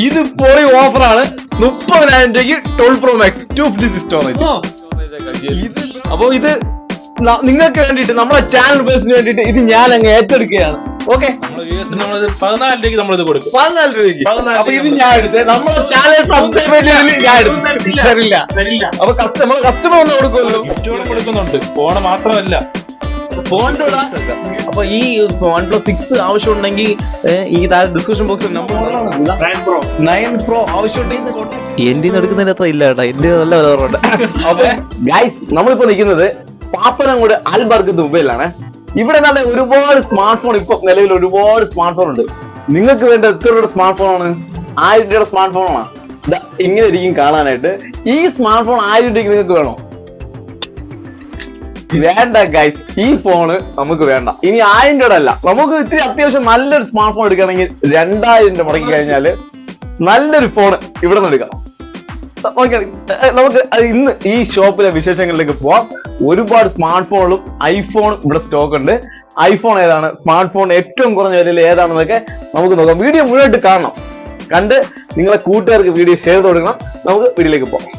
ഇത് പൊളി ഓഫറാണ്. 30,000 രൂപയ്ക്ക് 12 Pro Max 256 സ്റ്റോറേജ്. അപ്പൊ ഇത് നിങ്ങൾക്ക് വേണ്ടിട്ട് നമ്മുടെ ചാനൽ ബേസിന് വേണ്ടിട്ട് ഇത് ഞാൻ അങ്ങ് ഏറ്റെടുക്കുകയാണ്. ഓക്കെ, 14 രൂപയ്ക്ക് നമ്മളിത് കൊടുക്കും. 14 രൂപയ്ക്ക്. അപ്പൊ ഇത് ഞാൻ എടുത്ത് നമ്മുടെ ചാനൽ സബ്സ്ക്രൈബ് ചെയ്തതിൽ ഞാൻ എടുത്തു തരില്ല. അപ്പൊ കസ്റ്റമർ ഒന്ന് കൊടുക്കുമല്ലോ, കൊടുക്കുന്നുണ്ട്. ഫോണ് മാത്രമല്ല, ഫോണിന്റെ. അപ്പൊ ഈ OnePlus 6 ആവശ്യമുണ്ടെങ്കിൽ ഈ താഴെ ഡിസ്ക്രിപ്ഷൻ ബോക്സിൽ നമ്പർ 9 Pro ആവശ്യമുണ്ടെങ്കിൽ എന്റെ എടുക്കുന്നതിന് അത്ര ഇല്ല കേട്ടോ, എന്റെ നല്ല വിലറുണ്ട്. അപ്പൊ ഗൈസ്, നമ്മളിപ്പോ നിൽക്കുന്നത് പാപ്പനംകോട് അൽ ബർക്കത്ത് മൊബൈലാണ്. ഇവിടെ നല്ല ഒരുപാട് സ്മാർട്ട് ഫോൺ, ഇപ്പൊ നിലവിൽ ഒരുപാട് സ്മാർട്ട് ഫോൺ ഉണ്ട്. നിങ്ങൾക്ക് വേണ്ട എത്ര രൂപയുടെ സ്മാർട്ട് ഫോണാണ്? 1000 രൂപയുടെ സ്മാർട്ട് ഫോണാണ്. ഇങ്ങനെ ഇരിക്കും കാണാനായിട്ട്. ഈ സ്മാർട്ട് ഫോൺ 1000 രൂപയ്ക്ക് നിങ്ങൾക്ക് വേണോ? വേണ്ട ഗൈസ്, ഈ ഫോണ് നമുക്ക് വേണ്ട. ഇനി 1000 രൂപയുടെ അല്ല, നമുക്ക് ഇത്തിരി അത്യാവശ്യം നല്ലൊരു സ്മാർട്ട് ഫോൺ എടുക്കണമെങ്കിൽ 2000 രൂപ മുടക്കി കഴിഞ്ഞാല് നല്ലൊരു ഫോൺ ഇവിടെ നിന്ന് എടുക്കാം. നമുക്ക് ഇന്ന് ഈ ഷോപ്പിലെ വിശേഷങ്ങളിലേക്ക് പോവാം. ഒരുപാട് സ്മാർട്ട് ഫോണും ഐഫോണും ഇവിടെ സ്റ്റോക്ക് ഉണ്ട്. ഐഫോൺ ഏതാണ്, സ്മാർട്ട് ഫോൺ ഏറ്റവും കുറഞ്ഞ വിലയിൽ ഏതാണെന്നൊക്കെ നമുക്ക് നോക്കാം. വീഡിയോ മുഴുവനായിട്ട് കാണണം. കണ്ട് നിങ്ങളെ കൂട്ടുകാർക്ക് വീഡിയോ ഷെയർ ചെയ്ത് കൊടുക്കണം. നമുക്ക് വീഡിയോയിലേക്ക് പോകാം.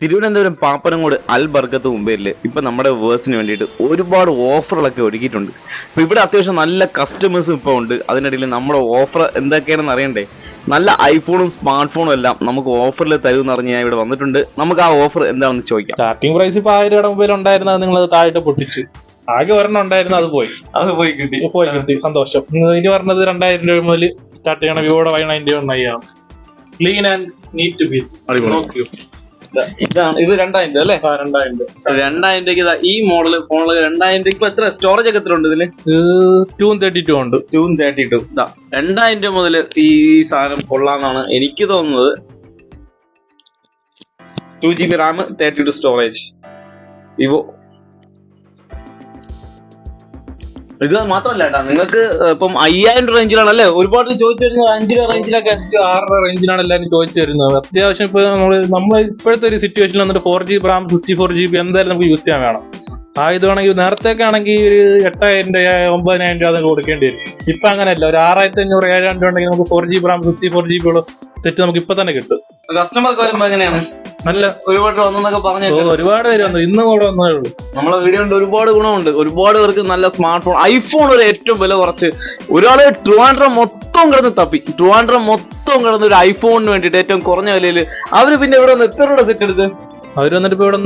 തിരുവനന്തപുരം പാപ്പനംകോട് അൽ ബർക്കത്ത് മൊബൈലില് ഇപ്പൊ നമ്മുടെ വേഴ്സിന് വേണ്ടിയിട്ട് ഒരുപാട് ഓഫറുകളൊക്കെ ഒരുക്കിയിട്ടുണ്ട്. ഇപ്പൊ ഇവിടെ അത്യാവശ്യം നല്ല കസ്റ്റമേഴ്സും ഇപ്പൊ ഉണ്ട്. അതിനിടയിൽ നമ്മുടെ ഓഫർ എന്തൊക്കെയാണെന്ന് അറിയണ്ടേ? നല്ല ഐഫോണും സ്മാർട്ട് ഫോണും എല്ലാം നമുക്ക് ഓഫറിൽ തരുമെന്ന് അറിഞ്ഞ് ഞാൻ ഇവിടെ വന്നിട്ടുണ്ട്. നമുക്ക് ആ ഓഫർ എന്താണെന്ന് ചോദിക്കാം. സ്റ്റാർട്ടിംഗ് പ്രൈസ് ഇപ്പൊ 1000 രൂപയുടെ മൊബൈൽ ഉണ്ടായിരുന്നത് നിങ്ങൾ അത് താഴെ പൊട്ടിച്ച്. ആകെ ഒരെണ്ണം ഉണ്ടായിരുന്നു, അത് പോയി കിട്ടി. സന്തോഷം. ഇനി പറഞ്ഞത് 2000 രൂപ മുതൽ സ്റ്റാർട്ട് ചെയ്യണം. വിവോയുടെ Y91i ആണ്. Clean and neat piece. ഇത് 2000 അല്ലേ? 2000 രൂപയ്ക്ക് ഈ മോഡൽ ഫോണിൽ 2000 രൂപയ്ക്ക് എത്ര സ്റ്റോറേജ് ഒക്കെ എത്ര ഉണ്ട് ഇതില്? 232 ഉണ്ട്. 232. 2000 രൂപ മുതൽ ഈ സാധനം കൊള്ളാന്നാണ് എനിക്ക് തോന്നുന്നത്. 2GB Ram, 32 storage. വിവോ ഇത് മാത്രമല്ല കേട്ടാ, നിങ്ങൾക്ക് ഇപ്പം 5000 റേഞ്ചിലാണല്ലേ ഒരുപാട് ചോദിച്ചു വരുന്നത്. 5 രൂപ റേഞ്ചിലൊക്കെ, 6 റേഞ്ചിലാണ് എല്ലാവരും ചോദിച്ചു വരുന്നത്. അത്യാവശ്യം ഇപ്പൊ നമ്മൾ ഇപ്പോഴത്തെ ഒരു സിറ്റുവേഷനിൽ വന്നിട്ട് 4GB റാം 64GB എന്തായാലും നമുക്ക് യൂസ് ചെയ്യാൻ വേണം. ആയതാണെങ്കിൽ നേരത്തേക്ക് ആണെങ്കിൽ ഒരു 8000 രൂപ 9000 രൂപ കൊടുക്കേണ്ടി വരും. ഇപ്പൊ അങ്ങനെയല്ല, ഒരു 6500 7000 രൂപ ഉണ്ടെങ്കിൽ നമുക്ക് 4GB റാം 64GB ഉള്ള സെറ്റ് നമുക്ക് ഇപ്പൊ തന്നെ കിട്ടും. കസ്റ്റമർക്ക് വരുമ്പോ എങ്ങനെയാണ്? നല്ല ഒരുപാട് വന്നൊക്കെ പറഞ്ഞു. ഒരുപാട് പേര് വന്നു, ഇന്നും കൂടെ വന്നേ ഉള്ളൂ. നമ്മളെ വീഡിയോ കൊണ്ട് ഒരുപാട് ഗുണമുണ്ട്. ഒരുപാട് പേർക്ക് നല്ല സ്മാർട്ട് ഫോൺ, ഐഫോൺ ഒരു ഏറ്റവും വില കുറച്ച്. ഒരാള് ട്രിവാൻഡ്രം മൊത്തം കിടന്ന് ഒരു ഐഫോണിന് വേണ്ടിട്ട് ഏറ്റവും കുറഞ്ഞ വിലയിൽ അവര് പിന്നെ ഇവിടെ വന്ന് എത്ര രൂപ സെറ്റ് എടുത്ത്? അവര് വന്നിട്ട് ഇപ്പൊ ഇവിടെ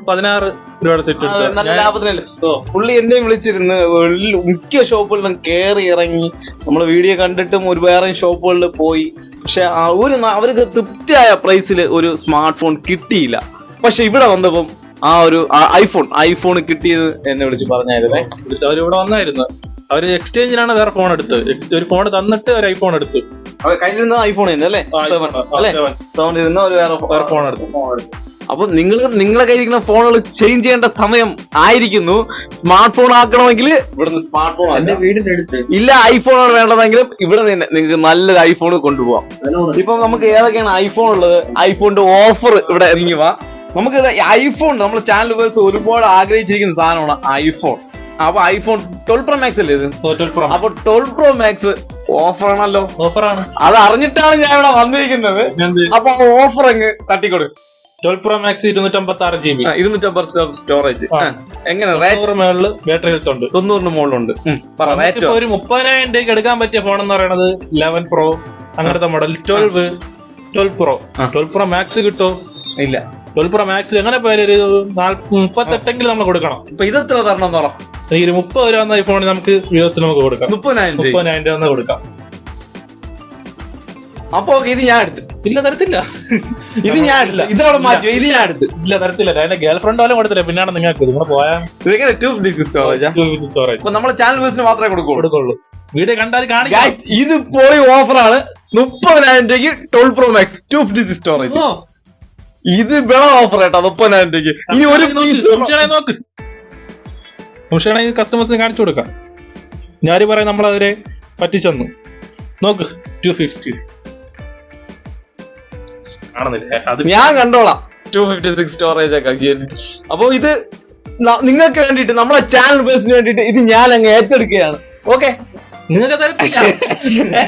16 രൂപയുടെ സെറ്റ് എടുത്ത് നല്ല ലാഭത്തിനല്ലേ. പുള്ളി എന്നെയും വിളിച്ചിരുന്ന് മിക്ക ഷോപ്പുകളിലും കയറി ഇറങ്ങി നമ്മള് വീഡിയോ കണ്ടിട്ടും ഒരു വേറെ ഷോപ്പുകളിൽ പോയി. പക്ഷെ അവർക്ക് തൃപ്തിയായ പ്രൈസിൽ ഒരു സ്മാർട്ട് ഫോൺ കിട്ടിയില്ല. പക്ഷെ ഇവിടെ വന്നപ്പം ആ ഒരു ഐഫോൺ കിട്ടിയത് എന്നെ വിളിച്ച് പറഞ്ഞായിരുന്നേ. അവരിവിടെ വന്നായിരുന്നു. അവര് എക്സ്ചേഞ്ചിലാണ് വേറെ ഫോൺ എടുത്ത്. ഒരു ഫോൺ തന്നിട്ട് ഒരു ഐഫോൺ എടുത്തു. കയ്യിലിരുന്ന ഐഫോൺ അല്ലേ? 7 ഇരുന്ന ഒരു വേറെ ഫോൺ എടുത്തു. അപ്പൊ നിങ്ങളെ കയ്യിരിക്കുന്ന ഫോണുകൾ ചേഞ്ച് ചെയ്യേണ്ട സമയം ആയിരിക്കുന്നു. സ്മാർട്ട് ഫോൺ ആക്കണമെങ്കിൽ ഇവിടുന്ന് സ്മാർട്ട് ഫോൺ ഇല്ല, ഐഫോണാണ് വേണ്ടതെങ്കിലും ഇവിടെ തന്നെ നിങ്ങൾക്ക് നല്ലൊരു ഐഫോൺ കൊണ്ടുപോകാം. ഇപ്പൊ നമുക്ക് ഏതൊക്കെയാണ് ഐഫോൺ ഉള്ളത്? ഐഫോണിന്റെ ഓഫർ ഇവിടെ ഇറങ്ങി വാ. നമുക്ക് ഐഫോൺ നമ്മുടെ ചാനൽ വേഴ്സ് ഒരുപാട് ആഗ്രഹിച്ചിരിക്കുന്ന സാധനമാണ് ഐഫോൺ. അപ്പൊ ഐഫോൺ 12 Pro Max അല്ലേ ഇത്? അപ്പൊ 12 Pro Max ഓഫറാണല്ലോ. ഓഫറാണ്, അത് അറിഞ്ഞിട്ടാണ് ഞാൻ ഇവിടെ വന്നിരിക്കുന്നത്. അപ്പൊ ഓഫർ അങ്ങ് തട്ടിക്കൊടുക്കും. 12 Pro Max 256GB 256 സ്റ്റോറേജ്. എങ്ങനെ മേളില് ബാറ്ററി ഹെൽത്ത് ഉണ്ട്, 90 മുകളിലുണ്ട്. ഒരു 30,000 രൂപയ്ക്ക് എടുക്കാൻ പറ്റിയ ഫോൺ എന്ന് പറയുന്നത് 11 Pro അങ്ങനത്തെ മോഡൽ. 12 Pro Max കിട്ടോ? ഇല്ല. 12 Pro Max എങ്ങനെ പോയാലും ഒരു 38 നമ്മൾ കൊടുക്കണം. ഇപ്പൊ ഇതെത്ര തരണം എന്ന് പറയാം? ഈ 30 രൂപ വന്ന ഐഫോൺ നമുക്ക് വ്യൂസിന് നമുക്ക് കൊടുക്കാം. 30,000 രൂപ കൊടുക്കാം. അപ്പൊ ഇത് ഞാൻ എടുത്ത് ഇല്ല, തരത്തില്ല. ഇത് ഞാൻ എടുത്തില്ല. ഇതോടെ മാറ്റി. ഇത് ഞാൻ എടുത്ത് ഇല്ല, തരത്തില്ല. അതിന്റെ ഗേൾ ഫ്രണ്ട് പോലും കൊടുത്തില്ല. പിന്നാണ് നിങ്ങൾക്ക് നിങ്ങൾ പോയാൽ 256 സ്റ്റോറേജ് നമ്മുടെ ചാനൽ വ്യൂസിന് മാത്രമേ കൊടുക്കുള്ളൂ. വീഡിയോ കണ്ടാൽ കാണിക്കാം. ഇത് പൊളി ഓഫറാണ്. 30,000 രൂപയ്ക്ക് 12 Pro Max 256 സ്റ്റോറേജ്. ഇത് വിള ഓഫർ കേട്ടോ. 30,000 രൂപയ്ക്ക് ഇനി ഒരു നോക്ക്. കസ്റ്റമേഴ്സിന് കാണിച്ചു കൊടുക്കാം. ഞാന് പറയാം നമ്മളവരെ പറ്റിച്ചെന്ന്. നോക്ക് 256 ഞാൻ കണ്ടോളാം. 256 സ്റ്റോറേജ് ഒക്കെ. അപ്പൊ ഇത് നിങ്ങൾക്ക് വേണ്ടിയിട്ട് നമ്മളെ ചാനൽ ബേസിന് വേണ്ടിയിട്ട് ഇത് ഞാൻ അങ്ങ് ഏറ്റെടുക്കുകയാണ്. ഓക്കെ, നിങ്ങൾക്ക് തരത്തില്ല.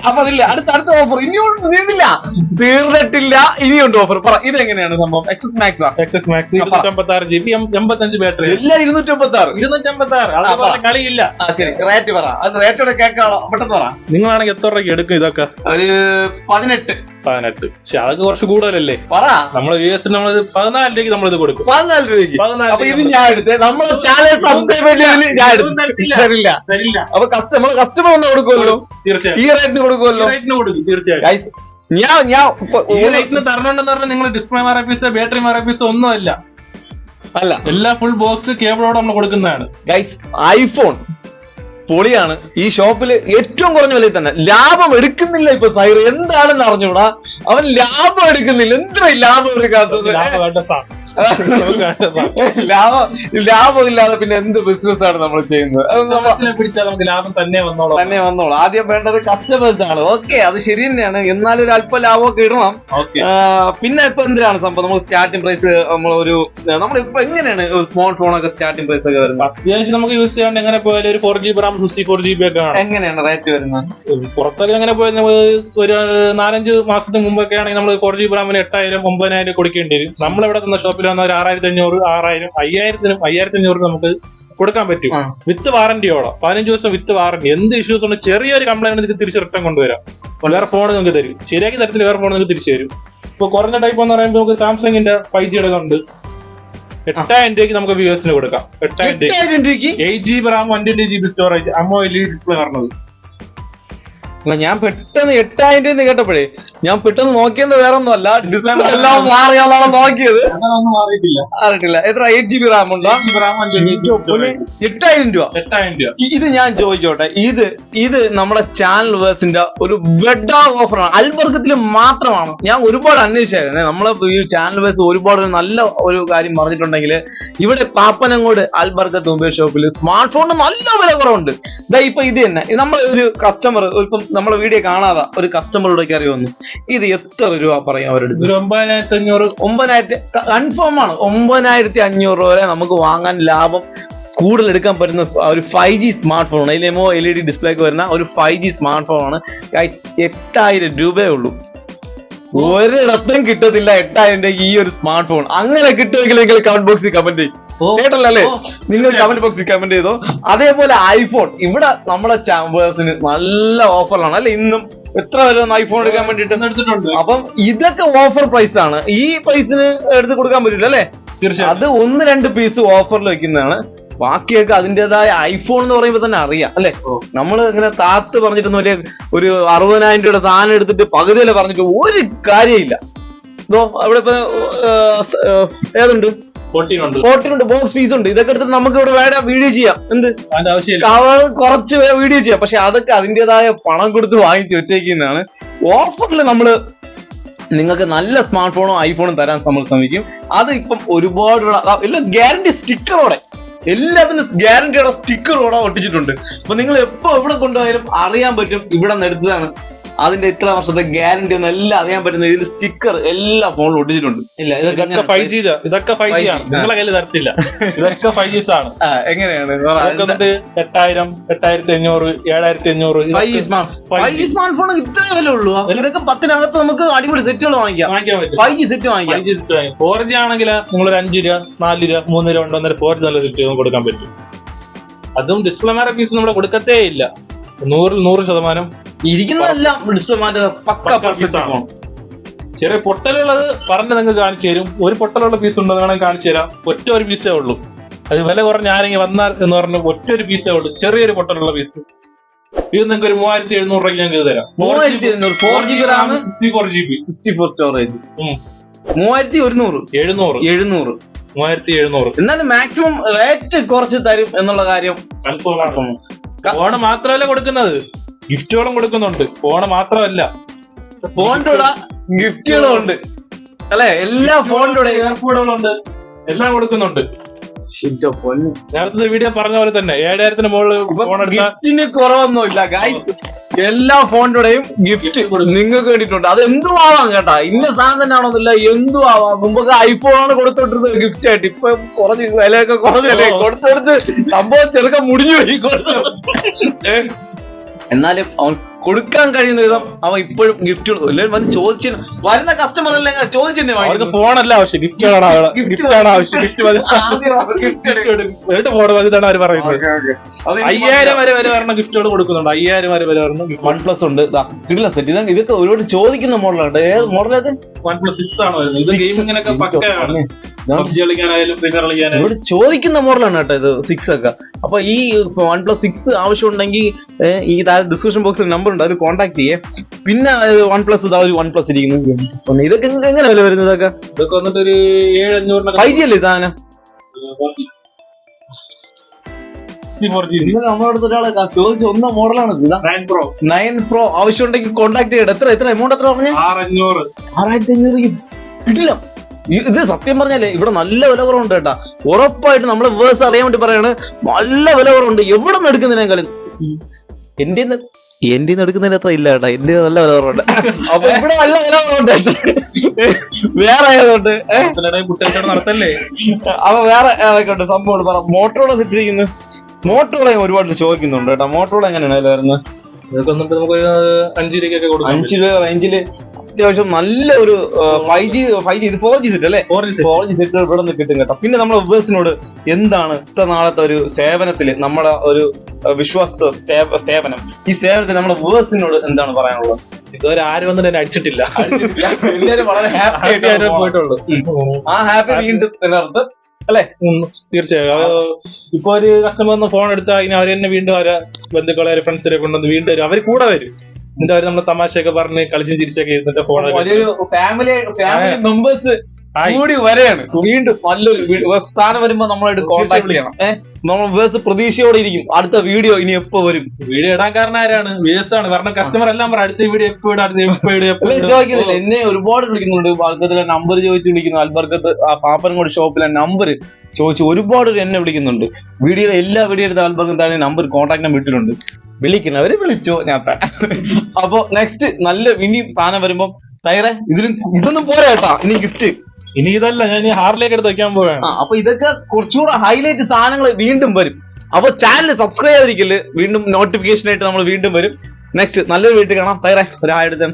അപ്പൊ അതില്ല, അടുത്ത ഓഫർ ഇനിയും തീർന്നിട്ടില്ല, ഇനിയുണ്ട് ഓഫർ. പറ, ഇതെങ്ങനെയാണ് സംഭവം? എക്സസ് മാക്സ് 256 GB 85 ബാറ്ററി, എല്ലാം 256. അതുപോലെ കളിയില്ല. ശരി, റേറ്റ് പറ. അത് റേറ്റോടെ കേൾക്കാണോ? പെട്ടെന്ന് പറ. നിങ്ങളാണെങ്കിൽ എത്ര രൂപയ്ക്ക് എടുക്കും ഇതൊക്കെ? ഒരു 18. പക്ഷെ അതൊക്കെ കുറച്ച് കൂടുതലല്ലേ? പറ. നമ്മള് US നമ്മളത് 14 രൂപയ്ക്ക് നമ്മളിത് കൊടുക്കും. 14 രൂപയ്ക്ക്. 14 അപ്പൊ ഇത് ഞാൻ എടുത്തേ, നമ്മുടെ ചാനൽ സബ്സ്ക്രൈബ് ചെയ്തതിന് ഞാൻ എടുത്തു. തരില്ല. അപ്പൊ കസ്റ്റമർ ഒന്ന് കൊടുക്കുമല്ലോ, തീർച്ചയായും ഈ റേറ്റിന് കൊടുക്കുമല്ലോ. തീർച്ചയായും ഈ റേറ്റിന് തരണുണ്ടെന്ന് പറഞ്ഞാൽ നിങ്ങൾ ഡിസ്പ്ലേ മാറാ പീസ്, ബാറ്ററി മാറാ പീസ് ഒന്നും അല്ല, എല്ലാ ഫുൾ ബോക്സ് കേബിളോടെ നമ്മൾ കൊടുക്കുന്നതാണ്. ഗൈസ്, ഐഫോൺ പൊളിയാണ്. ഈ ഷോപ്പിൽ ഏറ്റവും കുറഞ്ഞ വിലയിൽ തന്നെ ലാഭം എടുക്കുന്നില്ല. ഇപ്പൊ സൈർ എന്താണെന്ന് അറിഞ്ഞൂടാ, അവൻ ലാഭം എടുക്കുന്നില്ല. എന്തിനാ ലാഭം എടുക്കാത്തത്? ലാഭമില്ലാതെ പിന്നെ എന്ത് ബിസിനസ് ആണ് നമ്മൾ ചെയ്യുന്നത്? പിടിച്ചാൽ നമുക്ക് ലാഭം തന്നെ വന്നോളൂ. ആദ്യം വേണ്ടത് കസ്റ്റമേഴ്സ് ആണ്. ഓക്കെ, അത് ശരി തന്നെയാണ്. എന്നാലും ഒരു അല്പം ലാഭമൊക്കെ ഇടണം. പിന്നെ ഇപ്പൊ എന്തിനാണ് സംഭവം? നമ്മൾ സ്റ്റാർട്ടിംഗ് പ്രൈസ് നമ്മളിപ്പോ എങ്ങനെയാണ് സ്മാർട്ട് ഫോണൊക്കെ സ്റ്റാർട്ടിംഗ് പ്രൈസ് ഒക്കെ വരുന്നത്? അത്യാവശ്യം നമുക്ക് യൂസ് ചെയ്യാൻ എങ്ങനെ പോയാലും ഒരു 4GB RAM 64 GB ഒക്കെ ആണ്. എങ്ങനെയാണ് റേറ്റ് വരുന്നത്? പുറത്തൊക്കെ എങ്ങനെ പോയാൽ ഒരു 4-5 മാസത്തിന് മുമ്പൊക്കെ ആണെങ്കിൽ നമ്മൾ 4GB RAM 8,000 9,000 കൊടുക്കേണ്ടി വരും. നമ്മളിവിടെ തന്ന ഷോപ്പിൽ വന്ന ഒരു 6,500 6,000 5,500 നമുക്ക് കൊടുക്കാൻ പറ്റും വിത്ത് വാറന്റിയോടെ. 15 ദിവസം വിത്ത് വാറന്റി. എന്ത് ഇഷ്യൂസ് ഉണ്ട്, ചെറിയൊരു കംപ്ലൈന്റ് നിങ്ങൾക്ക് തിരിച്ച് റിട്ടേൺ കൊണ്ടുവരാം. വേറെ ഫോൺ നിങ്ങൾക്ക് തരും, ശരിയാക്കി തരത്തിൽ വേറെ ഫോൺ നിങ്ങൾക്ക് തിരിച്ചു തരും. ഇപ്പൊ കുറഞ്ഞ ടൈപ്പ് എന്ന് പറയുമ്പോൾ നമുക്ക് സാംസങ്ങിന്റെ 5G ഉണ്ട്. 8,000 രൂപയ്ക്ക് നമുക്ക് വ്യൂവേഴ്സിന് കൊടുക്കാം. 8,000 രൂപയ്ക്ക് 8GB RAM 120GB storage AMOLED display പറഞ്ഞത്. ഞാൻ പെട്ടെന്ന് 8,000 രൂപ കേട്ടപ്പോഴേ ഞാൻ പെട്ടെന്ന് നോക്കിയത് വേറെ ഒന്നും അല്ല, ഡിസ്പ്ലേ എല്ലാം മാറിയാതാണ് നോക്കിയത്. അറിയിട്ടില്ല. എത്ര 8GB RAM ഉണ്ടോ? 8,000 രൂപ. ഇത് ഞാൻ ചോദിച്ചോട്ടെ, ഇത് നമ്മുടെ ചാനൽ വേഴ്സിന്റെ ഒരു ബെഡ് ഓഫറാണ്. അൽബർക്കത്തിൽ മാത്രമാണ്. ഞാൻ ഒരുപാട് അന്വേഷിച്ചായിരുന്നു. നമ്മളെ ഈ ചാനൽ വേഴ്സ് ഒരുപാട് നല്ല ഒരു കാര്യം പറഞ്ഞിട്ടുണ്ടെങ്കിൽ ഇവിടെ പാപ്പനങ്ങോട് അൽബർക്കത്ത് മൊബൈൽ ഷോപ്പിൽ സ്മാർട്ട് ഫോണിന് നല്ല വില കുറവുണ്ട്. ഇപ്പൊ ഇത് തന്നെ നമ്മളെ ഒരു കസ്റ്റമർ, ഇപ്പം നമ്മളെ വീഡിയോ കാണാതെ ഒരു കസ്റ്റമറുടെ അറിയുമെന്ന്, ഇത് എത്ര രൂപ പറയും അവരുടെ? 9,500 കൺഫേം ആണ്. 9,500 വരെ നമുക്ക് വാങ്ങാൻ ലാഭം കൂടുതൽ എടുക്കാൻ പറ്റുന്ന ഒരു 5G സ്മാർട്ട് ഫോൺ. അതിൽ AMOLED ഡിസ്പ്ലേക്ക് വരുന്ന ഒരു 5G സ്മാർട്ട് ഫോൺ ആണ്. 8,000 രൂപയേ ഉള്ളൂ. ഒരിടത്തും കിട്ടത്തില്ല 8,000 രൂപയ്ക്ക് ഈ ഒരു സ്മാർട്ട് ഫോൺ. അങ്ങനെ കിട്ടുമെങ്കിൽ നിങ്ങൾ കമന്റ് ബോക്സിൽ കമന്റ് ചെയ്യും. കേട്ടല്ലേ? നിങ്ങൾ കമന്റ് ബോക്സിൽ കമന്റ് ചെയ്തോ. അതേപോലെ ഐഫോൺ ഇവിടെ നമ്മുടെ ചാമ്പേഴ്സിന് നല്ല ഓഫറിലാണ് അല്ലെ? ഇന്നും എത്ര വരെ ഐഫോൺ എടുക്കാൻ വേണ്ടിട്ട് എടുത്തിട്ടുണ്ട്. അപ്പം ഇതൊക്കെ ഓഫർ പ്രൈസ് ആണ്. ഈ പ്രൈസിന് എടുത്ത് കൊടുക്കാൻ പറ്റില്ല അല്ലെ? തീർച്ചയായും അത് 1-2 പീസ് ഓഫറിൽ വെക്കുന്നതാണ്. ബാക്കിയൊക്കെ അതിന്റേതായ ഐഫോൺ എന്ന് പറയുമ്പോൾ തന്നെ അറിയാം അല്ലെ? നമ്മൾ ഇങ്ങനെ താത്ത് പറഞ്ഞിട്ടൊന്നും ഒരു 60,000 രൂപയുടെ സാധനം എടുത്തിട്ട് പകുതിയിലെ പറഞ്ഞിട്ട് ഒരു കാര്യമില്ല. ഇതോ അവിടെ ഇപ്പൊ ഏതുണ്ട്? 14 ഉണ്ട്, ബോക്സ് പീസ് ഉണ്ട്. ഇതൊക്കെ എടുത്തിട്ട് നമുക്ക് ഇവിടെ വേറെ വീഡിയോ ചെയ്യാം. എന്ത് കുറച്ച് വീഡിയോ ചെയ്യാം. പക്ഷെ അതൊക്കെ അതിന്റേതായ പണം കൊടുത്ത് വാങ്ങിച്ച് വെച്ചേക്കുന്നതാണ്. ഓഫറിൽ നമ്മള് നിങ്ങൾക്ക് നല്ല സ്മാർട്ട് ഫോണോ ഐഫോണും തരാൻ നമ്മൾ ശ്രമിക്കും. അത് ഇപ്പം ഒരുപാട് എല്ലാം ഗ്യാരണ്ടി സ്റ്റിക്കറോടെ, എല്ലാത്തിനും ഗ്യാരണ്ടിയുടെ സ്റ്റിക്കറോടെ ഒട്ടിച്ചിട്ടുണ്ട്. അപ്പൊ നിങ്ങൾ എപ്പോ എവിടെ കൊണ്ടുപോയാലും അറിയാൻ പറ്റും ഇവിടെ നിന്ന് എടുത്തതാണ്. അതിന്റെ ഇത്ര വർഷത്തെ ഗ്യാരണ്ടി ഒന്നും എല്ലാം അറിയാൻ പറ്റുന്ന ഇതിൽ സ്റ്റിക്കർ എല്ലാ ഫോണിലും ഒട്ടിച്ചിട്ടുണ്ട്. ഇല്ല, ഇതൊക്കെ 5G ആണ്. നിങ്ങളെ കയ്യിൽ തരത്തില്ല. ഇതൊക്കെ 5G ആണ്. എങ്ങനെയാണ്? 8,000 8,500 7,500 5G സ്മാർട്ട് ഫോൺ ഇത്ര വില ഉള്ളൂ. ഇതൊക്കെ 10-നകത്ത് നമുക്ക് അടിപൊളി സെറ്റുകൾ വാങ്ങിക്കാം. 5G സെറ്റ് വാങ്ങിക്കാം. 4G ആണെങ്കിൽ നിങ്ങൾ 5 രൂപ 4 രൂപ 3 രൂപ ഉണ്ടെന്നൊരു 4G നല്ല സെറ്റ് കൊടുക്കാൻ പറ്റും. അതും ഡിസ്പ്ലേ മാറ പീസ് നമ്മൾ കൊടുക്കത്തേ ഇല്ല. 100% ഇരിക്കുന്നതെല്ലാം ഡിസ്പ്ലേ മാറ്റ പക്ക പീസാണ്. ചെറിയ പൊട്ടലുള്ളത് പറഞ്ഞ് നിങ്ങൾക്ക് കാണിച്ചു തരും. ഒരു പൊട്ടലുള്ള പീസ് ഉണ്ടെന്ന് വേണമെങ്കിൽ കാണിച്ചു തരാം. ഒരു പീസേ ഉള്ളൂ. അത് വില കുറഞ്ഞ ആരെങ്കിലും വന്നാൽ എന്ന് പറഞ്ഞ ഒരു പീസേ ഉള്ളൂ. ചെറിയൊരു പൊട്ടലുള്ള പീസ്. ഇത് നിങ്ങൾക്ക് ഒരു 3,700 രൂപയ്ക്ക് ഞങ്ങൾക്ക് തരാം. 3,700 4GB RAM 64 സ്റ്റോറേജ് 3,100 700. എന്നാലും മാക്സിമം റേറ്റ് കുറച്ച് തരും എന്നുള്ള കാര്യം കൺഫേം ആണ്. ഫോണ് മാത്രമല്ല കൊടുക്കുന്നത്, ഗിഫ്റ്റുകളും കൊടുക്കുന്നുണ്ട്. ഫോണ് മാത്രമല്ല, ഫോണിന്റെ കൂടെ ഗിഫ്റ്റുകളും ഉണ്ട് അല്ലെ? എല്ലാ ഫോണിന്റെ കൂടെ എയർപോർട്ടുകളുണ്ട്, എല്ലാം കൊടുക്കുന്നുണ്ട്. നേരത്തെ വീഡിയോ പറഞ്ഞ പോലെ തന്നെ 7,000 മുകളിൽ ഫോൺ എടുത്താൽ ഗിഫ്റ്റിന് കുറവൊന്നുമില്ല ഗൈസ്. എല്ലാ ഫോണിന്റെയും ഗിഫ്റ്റ് നിങ്ങൾക്ക് വേണ്ടിയിട്ടുണ്ട്. അത് എന്തും ആവാം കേട്ടാ, ഇന്ന സാധനം തന്നെ ആണോന്നില്ല, എന്തും ആവാം. മുമ്പൊക്കെ ഐഫോണാണ് കൊടുത്തോണ്ടിരുന്നത് ഗിഫ്റ്റ് ആയിട്ട്. ഇപ്പൊ കുറഞ്ഞ് വിലയൊക്കെ കുറഞ്ഞല്ലേ, കൊടുത്തെടുത്ത് സംഭവം ചെറുക്കം മുടിഞ്ഞു പോയി എന്നാലും അവൻ കൊടുക്കാൻ കഴിയുന്ന വിധം അവൻ ഇപ്പോഴും ഗിഫ്റ്റ് വന്ന് ചോദിച്ചു വരുന്ന കസ്റ്റമർ എല്ലാം ചോദിച്ചെന്നെ അവർക്ക് ഫോണല്ല ആവശ്യം, ഗിഫ്റ്റാണ് ആവശ്യം. ഗിഫ്റ്റ് ഫോൺ മതിയാണ് അവർ പറയുന്നത്. 5000 വരെ പറഞ്ഞ ഗിഫ്റ്റുകൾ കൊടുക്കുന്നുണ്ട്. 5000 വരെ പറഞ്ഞ OnePlus ഉണ്ട്, കിടില സെറ്റ്. ഇതൊക്കെ ഒരുപാട് ചോദിക്കുന്ന മോഡലാണ്. ഏത് മോഡലത്? OnePlus 6 ആണ് വരുന്നത്. ഇത് ഗെയിമിങ്ങിനൊക്കെ പക്കയാണ്, PUBG കളിക്കാനായാലും ഫ്രീ ഫയർ കളിക്കാനായാലും ഇവിടെ ചോദിക്കുന്ന മോഡലാണ് കേട്ടോ ഇത് 6 ഒക്കെ. അപ്പൊ ഈ OnePlus 6 ആവശ്യമുണ്ടെങ്കിൽ ഈ ഡിസ്ക്രിപ്ഷൻ ബോക്സിൽ നമ്പർ ഉണ്ട്, അതിൽ കോൺടാക്ട് ചെയ്യേ. പിന്നെ OnePlus ഒരു OnePlus ഇരിക്കുന്നു. ഇതൊക്കെ എങ്ങനെ വില വരുന്നത്? ഇതൊക്കെ വന്നിട്ട് ഒരു 7,500 5G അല്ലേ സാധനം? നമ്മളടുത്ത് ഒരാളെ ചോദിച്ച ഒന്നാം മോഡലാണ് 9 Pro. ആവശ്യമുണ്ടെങ്കിൽ കോൺടാക്ട് ചെയ്യട്ടെ. എത്ര എമൗണ്ട് എത്ര പറഞ്ഞ? 6,500 കിട്ടില്ല. ഇത് സത്യം പറഞ്ഞാലേ ഇവിടെ നല്ല വില കുറവുണ്ട് കേട്ടാ. ഉറപ്പായിട്ട് നമ്മളെ വേഴ്സ് അറിയാൻ വേണ്ടി പറയാണ്, നല്ല വില കുറവുണ്ട്. എവിടെ നിന്ന് എടുക്കുന്നതിനേക്കാളും എന്റെ എടുക്കുന്നതിന് അത്ര ഇല്ല കേട്ടാ. എന്റെ നല്ല വില കുറവുണ്ട്. അപ്പൊ ഇവിടെ നല്ല വില കുറവുണ്ട് വേറെ ആയതുകൊണ്ട് നടത്തല്ലേ. അപ്പൊ വേറെ ഏതൊക്കെയുണ്ട് സംഭവം പറ. മോട്ടോറോള സെറ്റ് ചെയ്യുന്നു. മോട്ടോറോള ഒരുപാട് ചോദിക്കുന്നുണ്ട് കേട്ടാ. മോട്ടോറോള എങ്ങനെയാണ് വില വരുന്നത്? ഇതൊക്കെ വന്നിട്ട് നമുക്ക് 5 രൂപയ്ക്കൊക്കെ കൊടുക്കാം. 5 രൂപ റേഞ്ചില് അത്യാവശ്യം നല്ല ഒരു 5G ഇത് 4G സെറ്റ് അല്ലേ? 4G സെറ്റ് ഇവിടെ നിന്ന് കിട്ടും കേട്ടോ. പിന്നെ നമ്മുടെ വ്യൂവേഴ്സിനോട് എന്താണ് ഇത്ര നാളത്തെ ഒരു സേവനത്തില് നമ്മുടെ ഒരു വിശ്വാസ സേവനം, ഈ സേവനത്തിൽ നമ്മുടെ വ്യൂവേഴ്സിനോട് എന്താണ് പറയാനുള്ളത്? ഇതുവരെ ആരും വന്നിട്ട് എന്നെ അടിച്ചിട്ടില്ല. എല്ലാവരും വളരെ ഹാപ്പി ആയിട്ട് പോയിട്ടുള്ളൂ. ആ ഹാപ്പി വീണ്ടും നിലനിർത്ത് അല്ലെ? തീർച്ചയായും. ഇപ്പൊ ഒരു കസ്റ്റമർ ഫോൺ എടുത്താൽ അതിന് അവർ തന്നെ വീണ്ടും അവരെ ബന്ധുക്കളെ ഫ്രണ്ട്സിനെ കൊണ്ടുവന്ന് വീണ്ടും വരും. അവർ കൂടെ വരും. എന്നിട്ട് അവർ നമ്മളെ തമാശയൊക്കെ പറഞ്ഞ് കളിച്ചും ചിരിച്ചൊക്കെ ഇരുന്നിട്ട് ഫോൺ ഫാമിലി മെമ്പേഴ്സ് കൂടി വരെയാണ്. വീണ്ടും നല്ലൊരു സ്ഥാനം വരുമ്പോ നമ്മളായിട്ട് കോൺടാക്ട് ചെയ്യണം. നമ്മൾ വേഴ്സ് പ്രതീക്ഷയോടെ ഇരിക്കും അടുത്ത വീഡിയോ ഇനി എപ്പോ വരും. വീഡിയോ ഇടാൻ കാരണം ആരാണ്? വേഴ്സ് ആണ്. കാരണം കസ്റ്റമർ എല്ലാം പറയും അടുത്ത വീഡിയോ എപ്പോ ചോദിക്കുന്നില്ല. എന്നെ ഒരുപാട് വിളിക്കുന്നുണ്ട്. ബർക്കത്തിലെ നമ്പർ ചോദിച്ചു വിളിക്കുന്നു. അൽബർക്കത്ത് ആ പാപ്പനങ്ങോട് ഷോപ്പിലെ നമ്പർ ചോദിച്ചു ഒരുപാട് എന്നെ വിളിക്കുന്നുണ്ട്. എല്ലാ വീഡിയോ എടുത്ത അൽബർക്കത്താണ് നമ്പർ കോൺടാക്ട് നമ്പർ ഇട്ടിട്ടുണ്ട്. വിളിക്കുന്നവര് വിളിച്ചോ ഞാൻ. അപ്പൊ നെക്സ്റ്റ് നല്ല ഇനിയും സാധനം വരുമ്പോ തയ്യാറേ. ഇതൊന്നും പോരാ കേട്ടാ. ഇനി ഗിഫ്റ്റ് ഇനി ഇതല്ല, ഞാൻ ഹാറിലേക്ക് എടുത്ത് വെക്കാൻ പോവാണ്. അപ്പൊ ഇതൊക്കെ കുറച്ചുകൂടെ ഹൈലൈറ്റ് സാധനങ്ങൾ വീണ്ടും വരും. അപ്പൊ ചാനൽ സബ്സ്ക്രൈബ് ചെയ്തിരിക്കല്. വീണ്ടും നോട്ടിഫിക്കേഷൻ ആയിട്ട് നമ്മൾ വീണ്ടും വരും. നെക്സ്റ്റ് നല്ലൊരു വീട്ടിൽ കാണാം. തയ്യാറേ ഒരു ഹായ് എടുത്ത്